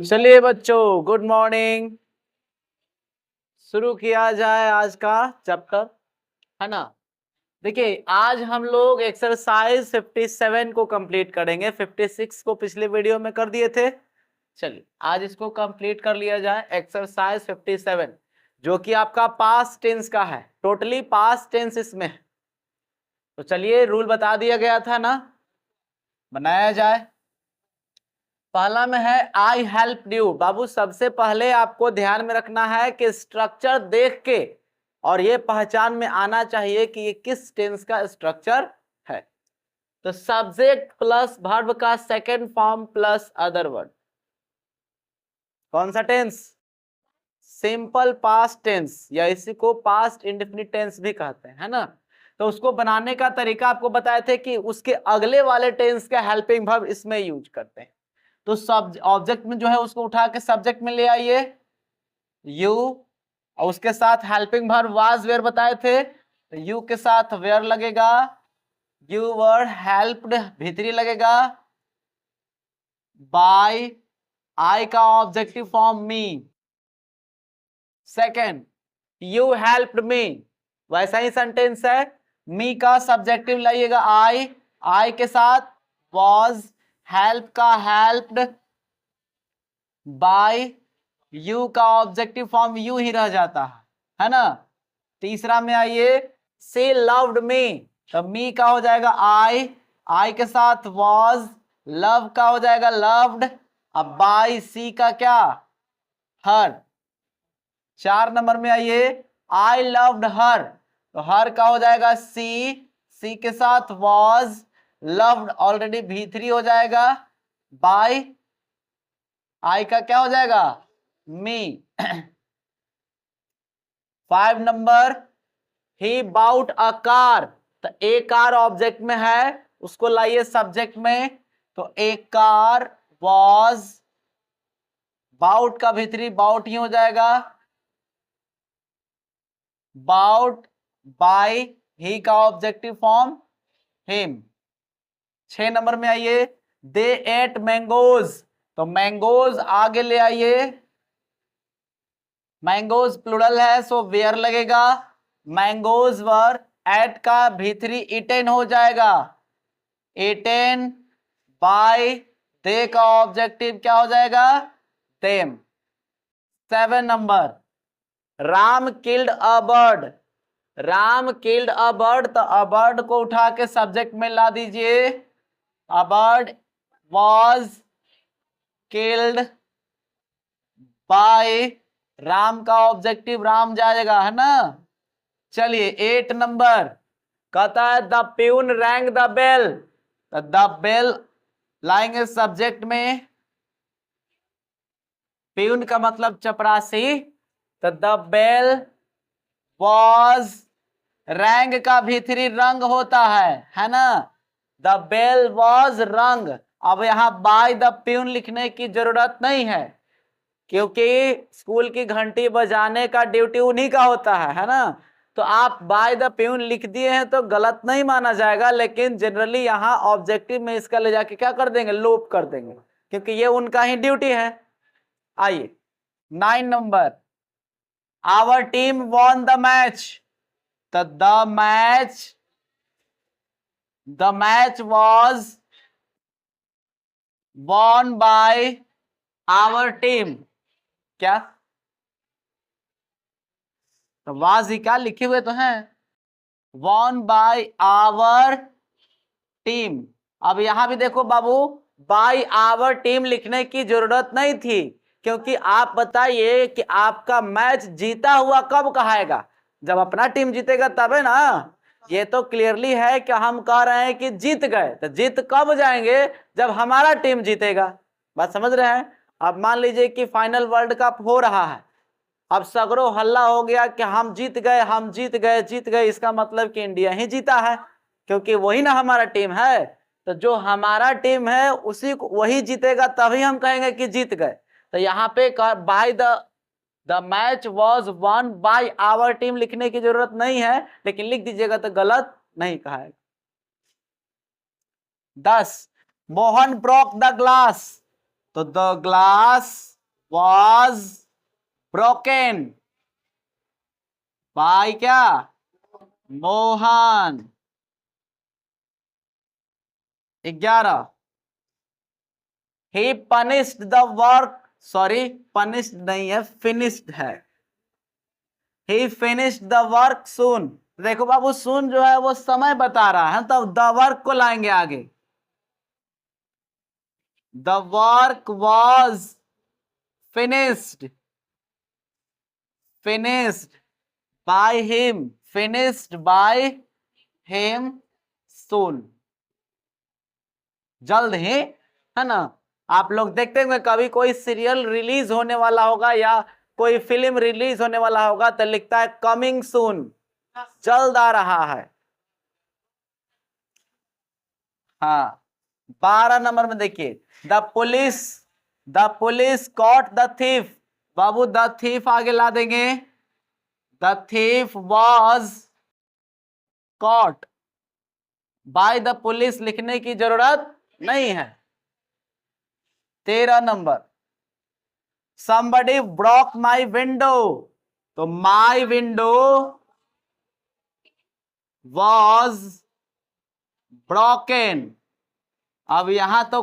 चलिए बच्चों, good morning. शुरू किया जाए आज का चैप्टर, है ना। देखिए, आज हम लोग एक्सरसाइज 57 को कंप्लीट करेंगे। 56 को पिछले वीडियो में कर दिए थे। चलिए आज इसको कंप्लीट कर लिया जाए। एक्सरसाइज 57 जो कि आपका पास्ट टेंस का है, टोटली पास्ट टेंस इसमें है। तो चलिए, रूल बता दिया गया था ना, बनाया जाए। पहला में है आई हेल्प यू। बाबू सबसे पहले आपको ध्यान में रखना है कि स्ट्रक्चर देख के और ये पहचान में आना चाहिए कि ये किस टेंस का स्ट्रक्चर है। तो सब्जेक्ट प्लस वर्ब का second form plus other word, कौन सा टेंस? सिंपल पास्ट टेंस, या इसी को पास्ट इंडेफिनिट टेंस भी कहते हैं, है ना। तो उसको बनाने का तरीका आपको बताए थे कि उसके अगले वाले टेंस का हेल्पिंग वर्ब इसमें यूज करते हैं। तो सब ऑब्जेक्ट में जो है उसको उठा के सब्जेक्ट में ले आइए यू, और उसके साथ हेल्पिंग वर्ब वाज वेयर बताए थे, तो यू के साथ वेयर लगेगा, यू वर हेल्प्ड भीतरी लगेगा, बाय आई का objective form me. Second, you helped me, वैसा ही सेंटेंस है, मी का सब्जेक्टिव लाइएगा आई के साथ वॉज, हेल्प का हेल्प्ड, बाय यू का ऑब्जेक्टिव फॉर्म यू ही रह जाता है ना। तीसरा में आइए, सी लव्ड मी, तो मी का हो जाएगा आई के साथ वॉज, लव का हो जाएगा लव्ड, अब बाय सी का क्या, हर। 4 नंबर में आइए, आई लव्ड हर, तो हर का हो जाएगा सी के साथ वॉज, लव्ड ऑलरेडी V3 हो जाएगा, बाय आई का क्या हो जाएगा, me. 5 number, he bought a car, तो ए कार ऑब्जेक्ट में है, उसको लाइए सब्जेक्ट में, तो ए कार वॉज, बाउट का भीतरी बाउट ही हो जाएगा, बाउट बाय ही का ऑब्जेक्टिव फॉर्म हिम। 6 नंबर में आइए, दे एट मैंगोज, तो मैंगोज आगे ले आइए, मैंगोज प्लूरल है सो वेयर लगेगा, मैंगोज वर, एट का भीतरी इटेन हो जाएगा, इटेन बाय दे का ऑब्जेक्टिव क्या हो जाएगा, them. 7 number, Ram killed a bird, Ram killed a bird, तो अ बर्ड को उठा के सब्जेक्ट में ला दीजिए, a bird was killed by, Ram का ऑब्जेक्टिव राम जाएगा, है ना। चलिए 8 नंबर, कहता है the peon rang the bell, the bell लाएंगे सब्जेक्ट में, प्यून का मतलब चपरासी, तो द बेल वॉज, रैंग का भीतरी रंग होता है ना, द बेल वॉज रंग। अब यहां बाय द प्यून लिखने की जरूरत नहीं है, क्योंकि स्कूल की घंटी बजाने का ड्यूटी उन्हीं का होता है ना। तो आप बाय द प्यून लिख दिए हैं तो गलत नहीं माना जाएगा, लेकिन जनरली यहाँ ऑब्जेक्टिव में इसका ले जाके क्या कर देंगे, लोप कर देंगे, क्योंकि ये उनका ही ड्यूटी है। आइए 9 number, our team won the match, तो the match was won by our team, क्या तो वाज ही क्या लिखे हुए तो हैं, वॉन बाय आवर टीम। अब यहां भी देखो बाबू, बाय आवर टीम लिखने की जरूरत नहीं थी, क्योंकि आप बताइए कि आपका मैच जीता हुआ कब कहाएगा, जब अपना टीम जीतेगा तब है ना। ये तो क्लियरली है कि हम कह रहे हैं कि जीत गए, तो जीत कब जाएंगे, जब हमारा टीम जीतेगा। बात समझ रहे हैं। अब मान लीजिए कि फाइनल वर्ल्ड कप हो रहा है, अब सगरो हल्ला हो गया कि हम जीत गए, हम जीत गए, जीत गए, इसका मतलब कि इंडिया ही जीता है, क्योंकि वही ना हमारा टीम है। तो जो हमारा टीम है उसी को वही जीतेगा, तभी हम कहेंगे कि जीत गए। तो यहाँ पे by the match was won by our team लिखने की जरूरत नहीं है, लेकिन लिख दीजिएगा तो गलत नहीं कहा है। 10, मोहन ब्रोक द ग्लास, तो the glass was broken by क्या, Mohan. 11, he punished the work, sorry punished नहीं है, फिनिश्ड है। He finished the work soon, देखो बाबू सून जो है वो समय बता रहा है, तो द वर्क को लाएंगे आगे। The work was finished, finished by him, finished by him soon, जल्द ही, है ना। आप लोग देखते होंगे कभी कोई सीरियल रिलीज होने वाला होगा या कोई फिल्म रिलीज होने वाला होगा तो लिखता है कमिंग सून, जल्द आ रहा है। हाँ, 12 नंबर में देखिए, the police caught the thief, Babu the thief आगे ला देंगे, the thief was caught by the police लिखने की जरूरत नहीं है। 13 number, somebody broke my window, तो my window was broken। अब यहां तो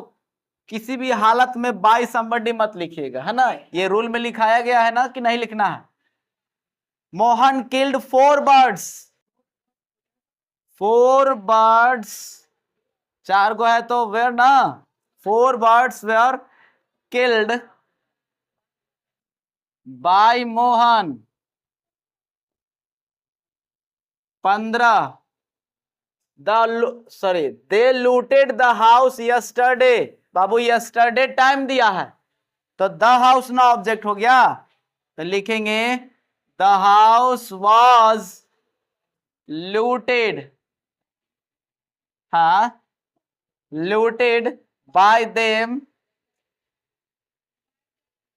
किसी भी हालत में by somebody मत लिखिएगा, है ना, ये रूल में लिखाया गया है ना कि नहीं लिखना है। मोहन किल्ड 4 birds, 4 birds, 4 को है तो वेयर ना, 4 birds were killed by Mohan. 15, they looted the house yesterday, Babu yesterday time दिया है तो द हाउस ना ऑब्जेक्ट हो गया, तो लिखेंगे द हाउस वॉज लूटेड, हाँ looted bye them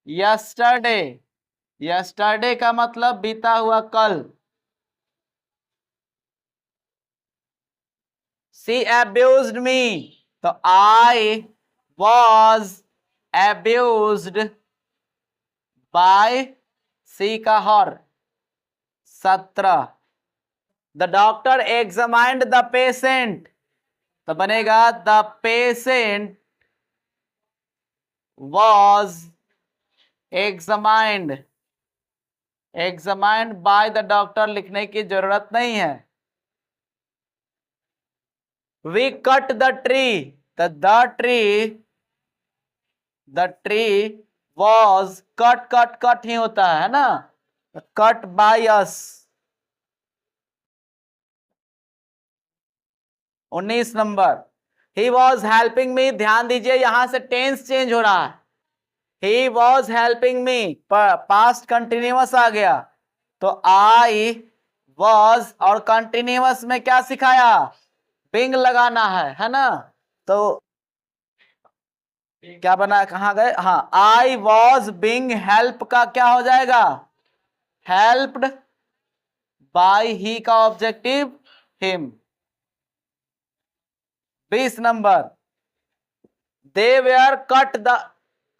yesterday, yesterday का मतलब बीता हुआ कल। She abused me, तो I was abused by she का हर। 17, the doctor examined the patient, तो बनेगा the patient was examined, examined by the doctor लिखने की जरूरत नहीं है। We cut the tree, the tree was cut ही होता है ना, cut by us। 19 number, he was helping me, ध्यान दीजिए यहां से टेंस चेंज हो रहा है, he was helping me past continuous आ गया, तो I was और कंटिन्यूअस में क्या सिखाया, बिंग लगाना है ना, तो क्या बना, कहां गए, हाँ आई वॉज बिंग हेल्प का क्या हो जाएगा, हेल्प्ड बाय ही का objective him. 20 number, they were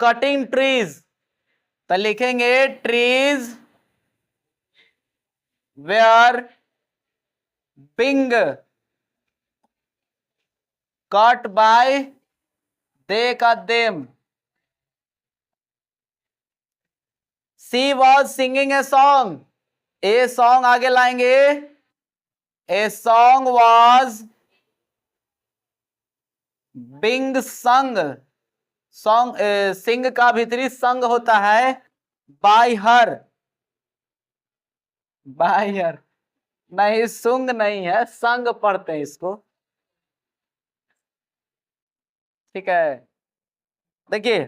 cutting trees, तो लिखेंगे trees were being cut by they का them. She was singing a song, a song आगे लाएंगे, a song was being sung, song sing का भीतरी संग होता है बाय हर, नहीं सुंग नहीं है, संग पढ़ते हैं इसको, ठीक है। देखिए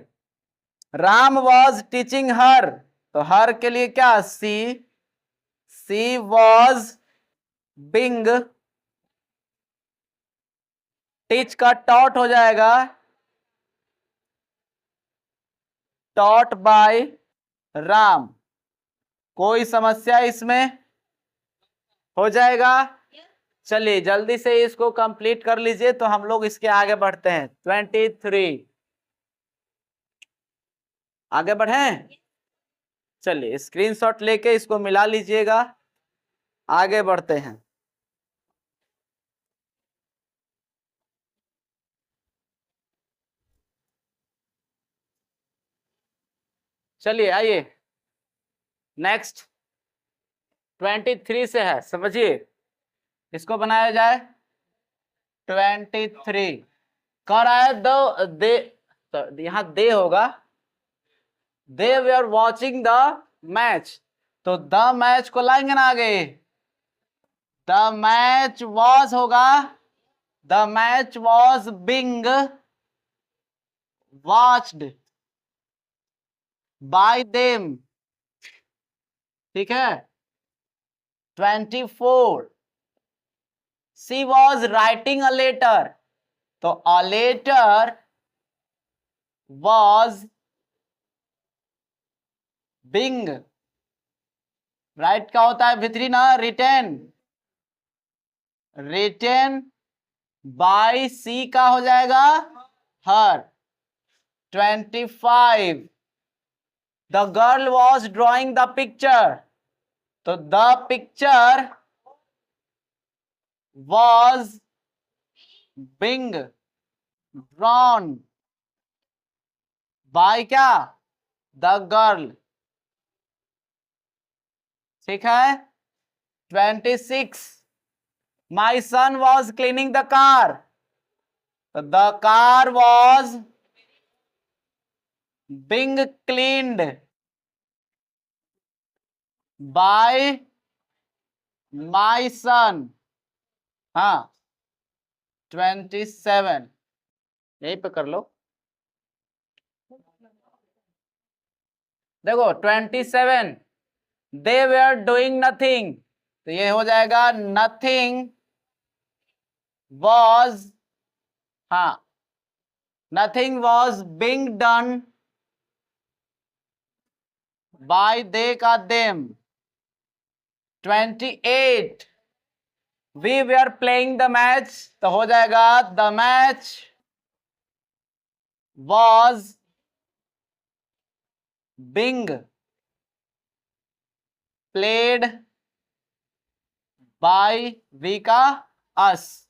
राम वॉज टीचिंग हर, तो हर के लिए क्या, सी वॉज बिंग, टीच का टॉट हो जाएगा, टॉट बाय राम। कोई समस्या इसमें हो जाएगा, चलिए जल्दी से इसको कंप्लीट कर लीजिए तो हम लोग इसके आगे बढ़ते हैं। 23 आगे बढ़े। चलिए स्क्रीनशॉट लेके इसको मिला लीजिएगा, आगे बढ़ते हैं। चलिए आइए नेक्स्ट 23 से है, समझिए इसको बनाया जाए। 23 कह रहा है दो दे, तो यहां दे होगा, they were watching the match, तो द मैच को लाएंगे ना आगे। द मैच वॉज होगा, the match was being watched by them, ठीक है। 24 she was writing a letter, तो a letter was being, write क्या होता है भित्री ना, रिटेन, रिटेन बाय सी का हो जाएगा her. 25 the girl was drawing the picture, तो the picture was being drawn by क्या, द गर्ल, ठीक है। 26 my son was cleaning the car, तो the car was being cleaned by my son, हाँ। 27 यहीं पे कर लो, देखो 27 दे वेर डूइंग नथिंग, तो ये हो जाएगा नथिंग वॉज, हाँ nothing was being done by they का them. 28 we were playing the match, तो हो जाएगा the match was being played by we का us.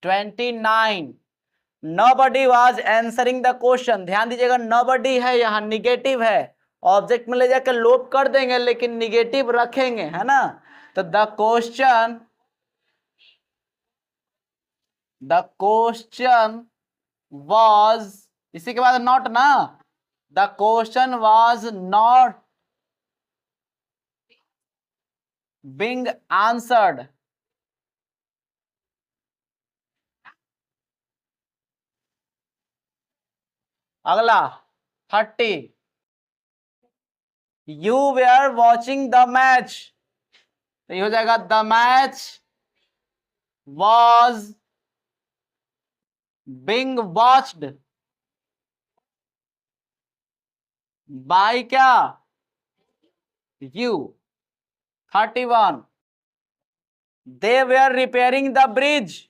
29 nobody was answering the question, ध्यान दीजिएगा नोबडी है यहाँ, निगेटिव है, ऑब्जेक्ट में ले जाकर लोप कर देंगे लेकिन निगेटिव रखेंगे, है ना। तो द क्वेश्चन वाज, इसी के बाद नॉट ना, the question was not being answered, अगला 30 you were watching the match, तो ये हो जाएगा the match was being watched by क्या, you. 31 they were repairing the bridge,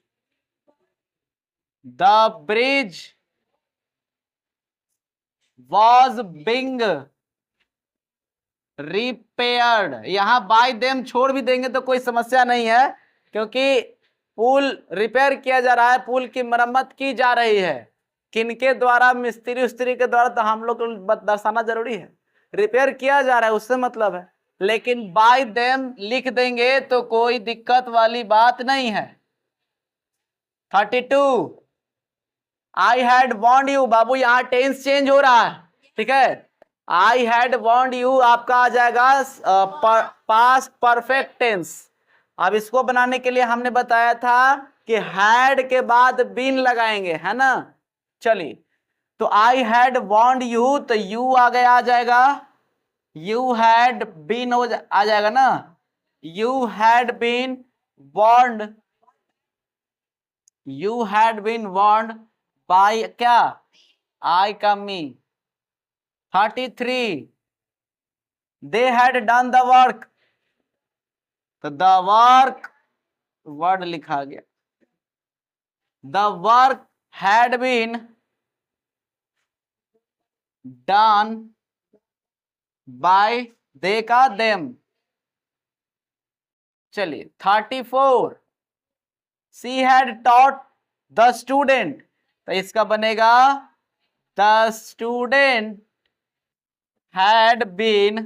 the bridge was being repaired, यहां बाय देम छोड़ भी देंगे तो कोई समस्या नहीं है, क्योंकि पुल रिपेयर किया जा रहा है, पुल की मरम्मत की जा रही है, किनके द्वारा, मिस्त्री उस्त्री के द्वारा, तो हम लोग को दर्शाना जरूरी है, रिपेयर किया जा रहा है उससे मतलब है, लेकिन बाय देम लिख देंगे तो कोई दिक्कत वाली बात नहीं है। 32 आई हैड वॉन्ड यू, बाबू यहाँ टेंस चेंज हो रहा है, ठीक है। आई हैड वॉन्ड यू आपका आ जाएगा पास्ट परफेक्ट टेंस। अब इसको बनाने के लिए हमने बताया था कि हैड के बाद बीन लगाएंगे, है ना। चलिए तो आई हैड वॉन्ड यू, तो यू आगे आ जाएगा, यू हैड बीन आ जाएगा ना, you had been warned, you had been warned by क्या, आई का me. 33 they had done the work, तो द वर्क वर्ड लिखा गया। The work had been done by they का देम। चलिए 34 she had taught the student, तो इसका बनेगा the student had been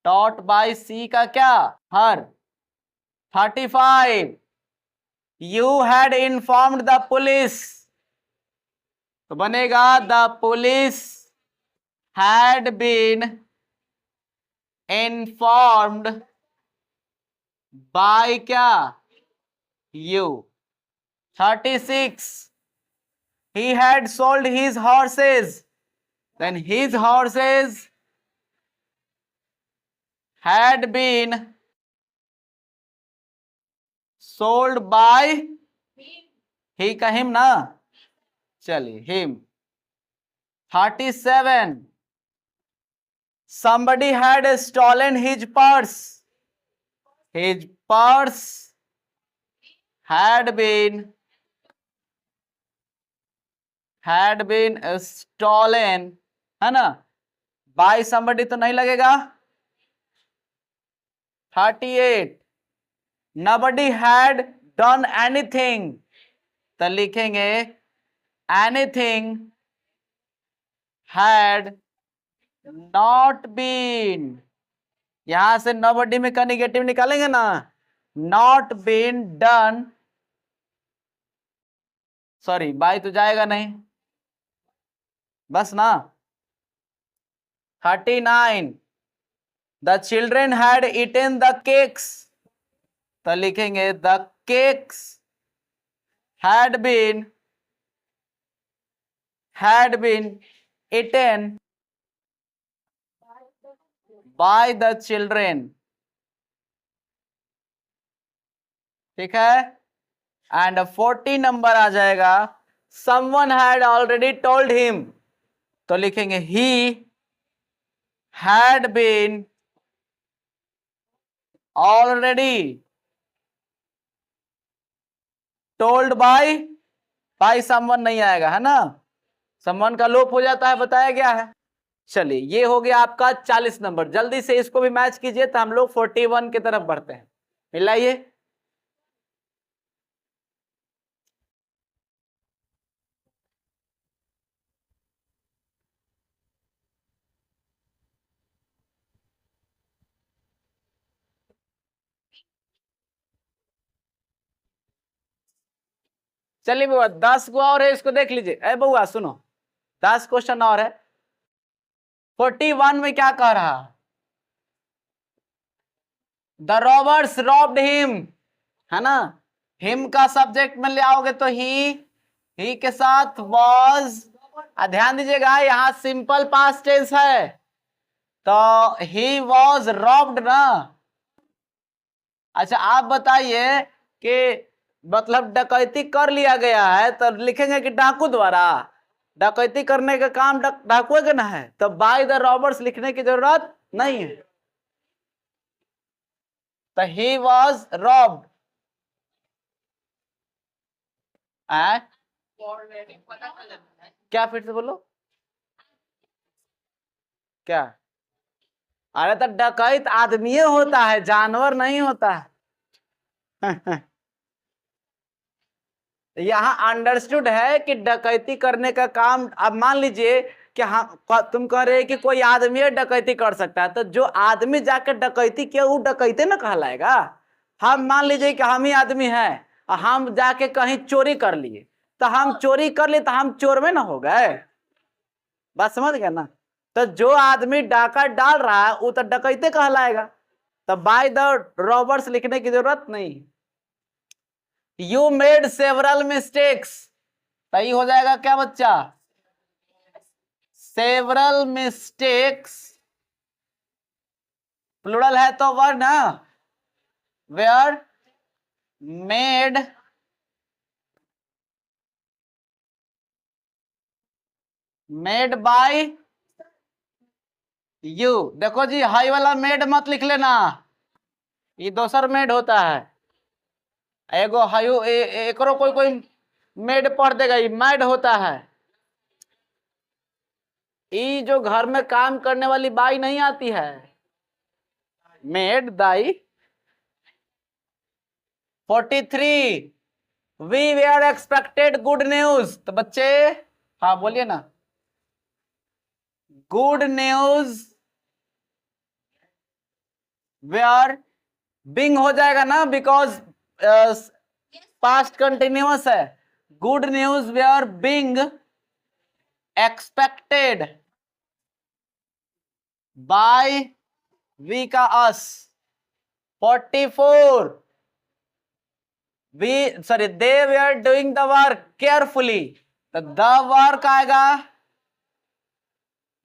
taught by C का क्या, हर। 35 you had informed the police, तो बनेगा the police had been informed by क्या, you। 36 he had sold his horses, then his horses had been sold by he का him ना, चलिए him। 37 somebody had stolen his purse had been stolen, है ना, by somebody तो नहीं लगेगा। 38 nobody had done anything, तो लिखेंगे anything had not been, यहां से nobody में का निगेटिव निकालेंगे ना, not been done, sorry by तो जाएगा नहीं, बस ना। 39 the children had eaten the cakes, तो लिखेंगे the cakes had been eaten by the children, ठीक है। एंड 40 नंबर आ जाएगा someone had already told him, तो लिखेंगे he had been already told by someone नहीं आएगा, है ना, someone का लोप हो जाता है, बताया गया है। चलिए ये हो गया आपका 40 नंबर। जल्दी से इसको भी मैच कीजिए तो हम लोग 41 की तरफ बढ़ते हैं। मिलाइए। चलिए बुआ 10 को और है, इसको देख लीजिए। अरे बुआ सुनो, 10 क्वेश्चन और है। 41 में क्या कह रहा, द रॉबर्स रॉब्ड हिम, है ना, हिम का सब्जेक्ट में ले आओगे तो ही के साथ वॉज, ध्यान दीजिएगा यहां सिंपल पास्ट टेंस है, तो ही वॉज रॉब्ड ना। अच्छा आप बताइए कि मतलब डकैती कर लिया गया है, तो लिखेंगे कि डाकू द्वारा, डकैती करने का काम डाकुए का ना है, तो बाय द रॉबर्स लिखने की जरूरत नहीं है, तो ही वॉज रॉब्ड। क्या फिर से बोलो क्या, अरे तो डकैत आदमी होता है, जानवर नहीं होता है। यहाँ अंडरस्टूड है कि डकैती करने का काम, अब मान लीजिए कि हाँ तुम कह रहे कि कोई आदमी डकैती कर सकता है, तो जो आदमी जाकर डकैती किया वो डकैती ना कहलाएगा। हम मान लीजिए कि हम ही आदमी हैं, हम जाके कहीं चोरी कर लिए, तो हम चोरी कर लिए तो हम चोर में ना हो गए, बात समझ गए ना। तो जो आदमी डाका डाल रहा है वो तो डकैते कहलाएगा, तो बाय द रॉबर्स लिखने की जरूरत नहीं। यू मेड सेवरल मिस्टेक्स, सही हो जाएगा क्या बच्चा, सेवरल मिस्टेक्स, प्लूरल है तो वर्ड ना, वेयर मेड बाय यू। देखो जी, हाई वाला मेड मत लिख लेना, ये दोसर मेड होता है। एगो हायु एकरो कोई कोई मेड पढ़ देगा, ये मैड होता है। ये जो घर में काम करने वाली बाई नहीं आती है, मेड दाई। 43 we were expected good news. तो बच्चे हाँ बोलिए ना, गुड न्यूज वेयर बिंग हो जाएगा ना, बिकॉज पास्ट कंटिन्यूअस है। Good news were being expected by we का us. 44 they were doing the work carefully. तो द वर्क आएगा,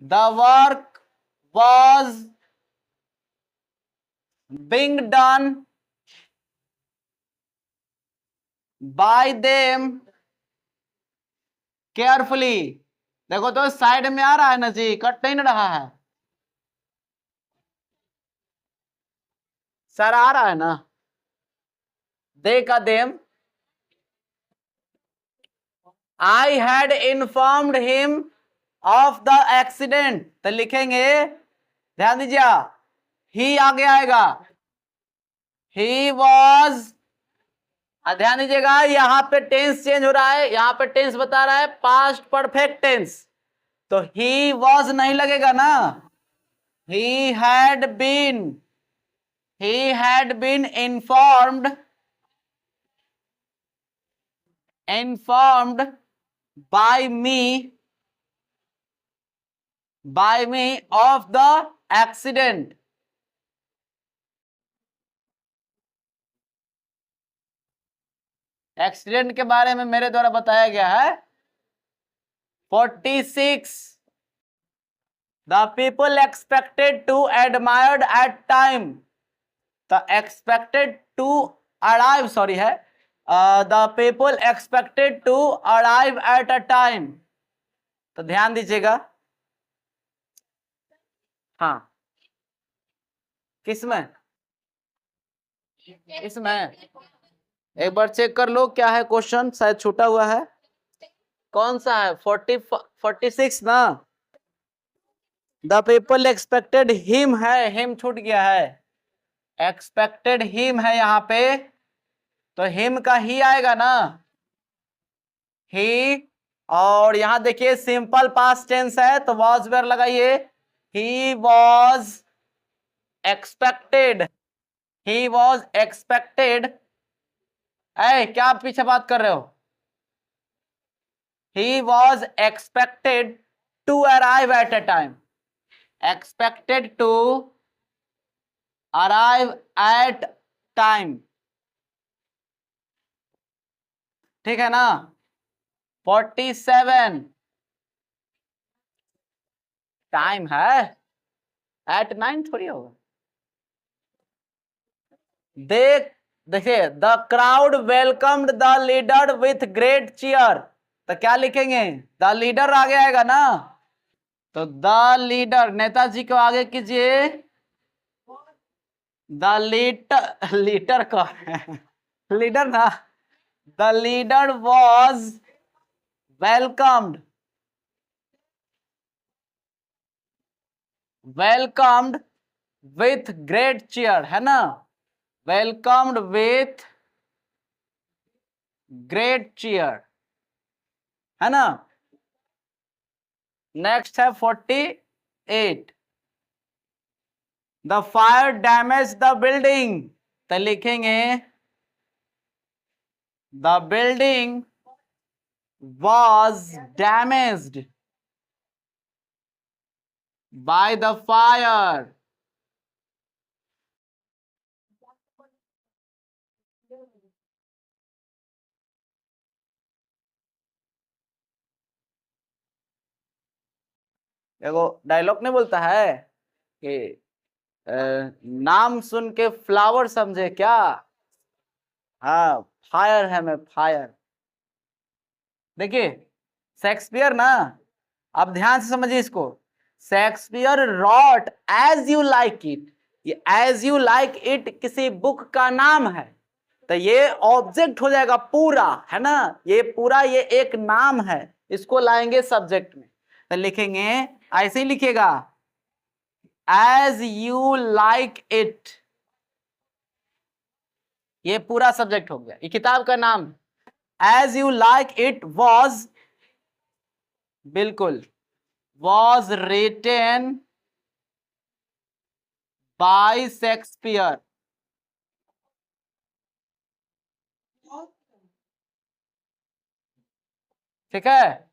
the work was being done by them carefully। देखो तो side में आ रहा है ना जी, कट नहीं रहा है सर, आ रहा है ना। दे का them, I had informed him of the accident. तो लिखेंगे, ध्यान दीजिए, ही आगे आएगा, ही वॉज। ध्यान दीजिएगा, यहां पे टेंस चेंज हो रहा है, यहां पे टेंस बता रहा है पास्ट परफेक्ट टेंस, तो ही वॉज नहीं लगेगा ना। He had been informed by me of the accident। Accident के बारे में मेरे द्वारा बताया गया है। 46 the people expected to admired at time. The expected to arrive, sorry है, the people expected to arrive at a time. तो ध्यान दीजिएगा, हाँ किसमें, इसमें एक बार चेक कर लो क्या है क्वेश्चन, शायद छूटा हुआ है। कौन सा है? 46 ना। द पीपल एक्सपेक्टेड हिम है, हिम छूट गया है, एक्सपेक्टेड हिम है यहाँ पे, तो हिम का ही आएगा ना, ही। और यहां देखिए सिंपल पास्ट टेंस है, तो वॉज वेयर लगाइए, he was expected, he was expected. क्या आप पीछे बात कर रहे हो? He was expected to arrive at a time, expected to arrive at time, ठीक है ना। 47 टाइम है, एट 9 थोड़ी होगा। देखिए, the crowd welcomed the leader with great cheer. तो क्या लिखेंगे? द लीडर आगे आएगा ना, तो द लीडर, नेताजी को आगे कीजिए, द लीडर का लीडर ना, the leader was welcomed with great cheer, है ना, वेलकम्ड विथ ग्रेट चीयर, है ना। नेक्स्ट है 48 the fire damage the building. तो लिखेंगे the building was damaged by the fire. देखो डायलॉग नहीं बोलता है कि नाम सुन के फ्लावर समझे क्या, हाँ फायर है, मैं फायर। देखिए शेक्सपियर ना, अब ध्यान से समझिए इसको, Shakespeare wrote as you like it, ये एज यू लाइक इट किसी बुक का नाम है, तो ये ऑब्जेक्ट हो जाएगा पूरा, है ना, ये पूरा ये एक नाम है, इसको लाएंगे सब्जेक्ट में, तो लिखेंगे ऐसे ही लिखेगा एज यू लाइक इट, ये पूरा सब्जेक्ट हो गया, ये किताब का नाम as you like it was, बिल्कुल, वॉज रिटेन बाय शेक्सपियर। ठीक है,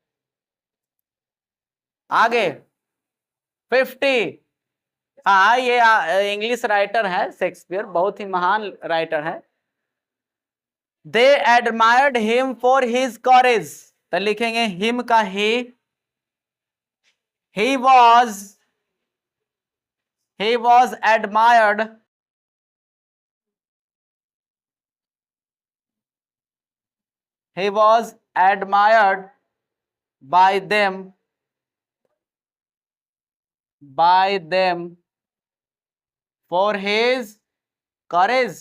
आगे 50, हाँ ये इंग्लिश राइटर है शेक्सपियर, बहुत ही महान राइटर है। दे एडमायर्ड हिम फॉर हिज कॉरेज, तो लिखेंगे हिम का he was admired by them for his courage,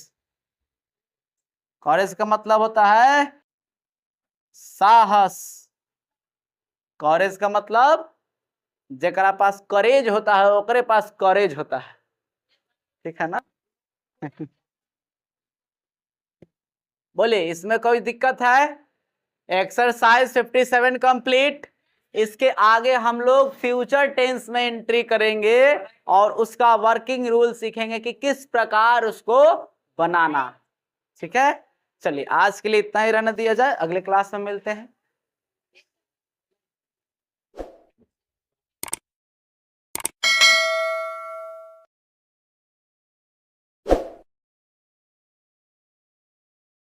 कॉरेज का मतलब होता है साहस, कॉरेज का मतलब जेकरा पास करेज होता है ओकरे पास कॉरेज होता है, ठीक है ना। बोले इसमें कोई दिक्कत है? Exercise 57 complete. इसके आगे हम लोग फ्यूचर टेंस में एंट्री करेंगे और उसका वर्किंग रूल सीखेंगे कि किस प्रकार उसको बनाना, ठीक है। चलिए आज के लिए इतना ही रहने दिया जाए, अगले क्लास में मिलते हैं।